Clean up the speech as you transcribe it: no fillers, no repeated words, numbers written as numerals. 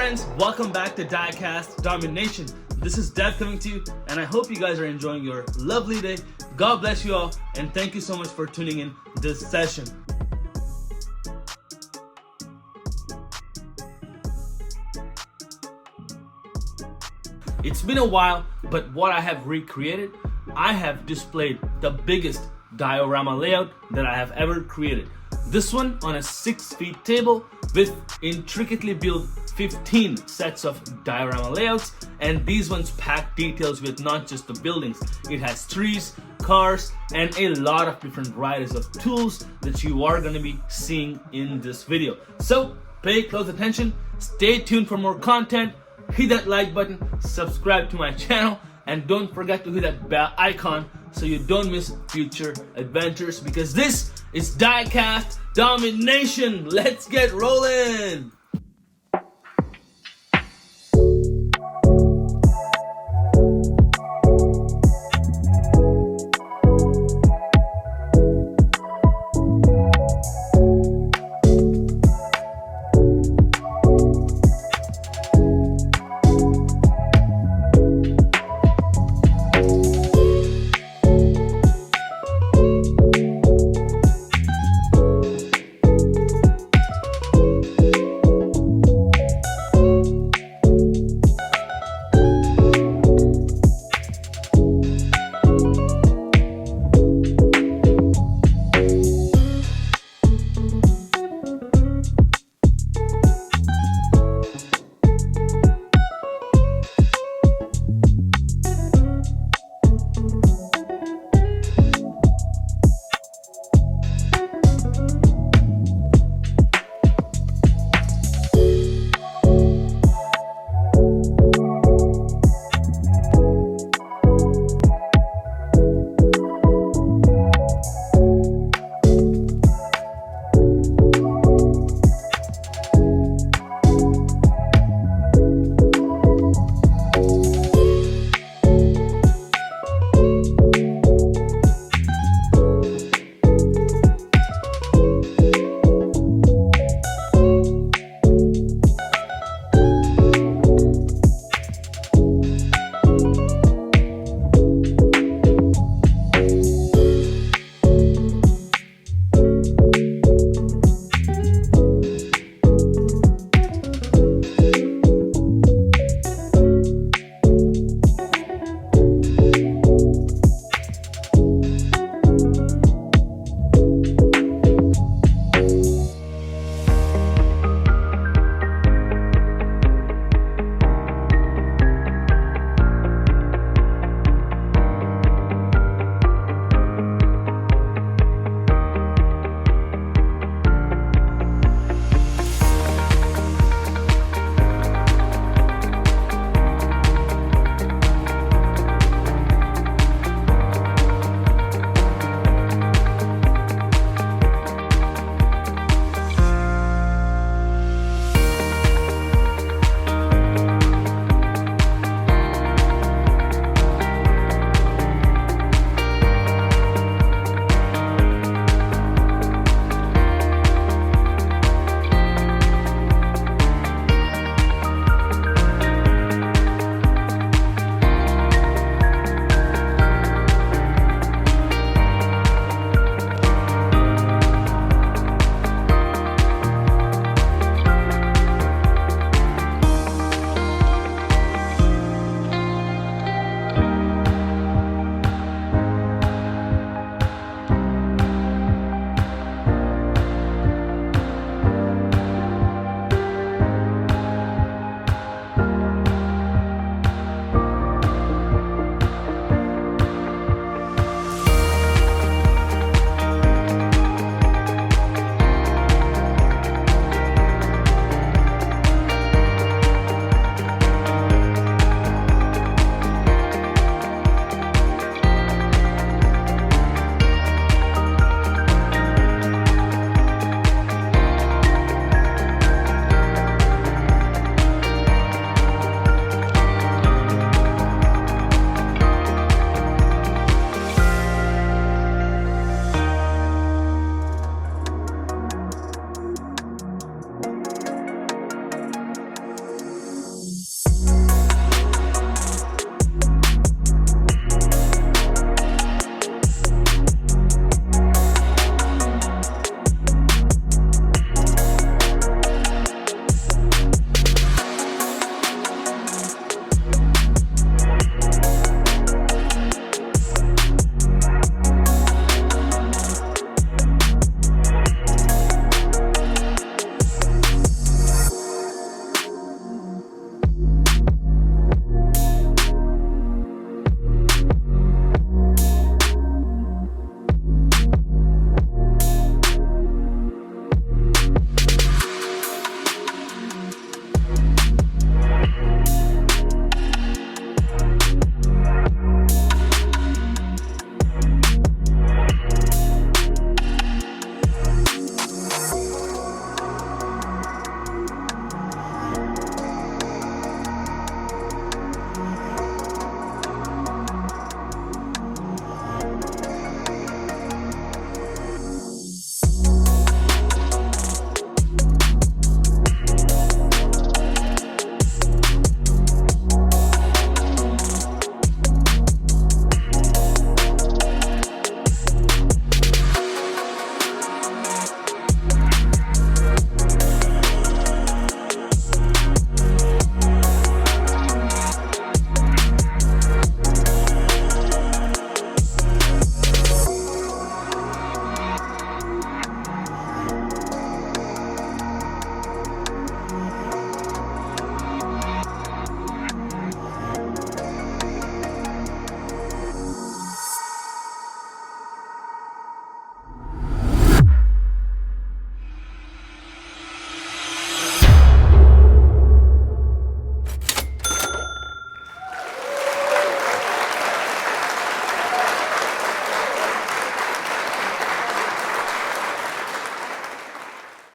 friends, welcome back to Diecast, Domination. This is Dev coming to you, and I hope you guys are enjoying your lovely day. God bless you all, and thank you so much for tuning in this session. It's been a while, but what I have recreated, I have displayed the biggest diorama layout that I have ever created. This one on a 6-feet table with intricately built 15 sets of diorama layouts, and these ones pack details with not just the buildings. It has trees, cars, and a lot of different varieties of tools that you are going to be seeing in this video. So pay close attention, stay tuned for more content, hit that like button, subscribe to my channel, and don't forget to hit that bell icon so you don't miss future adventures, because this is Diecast Domination. Let's get rolling!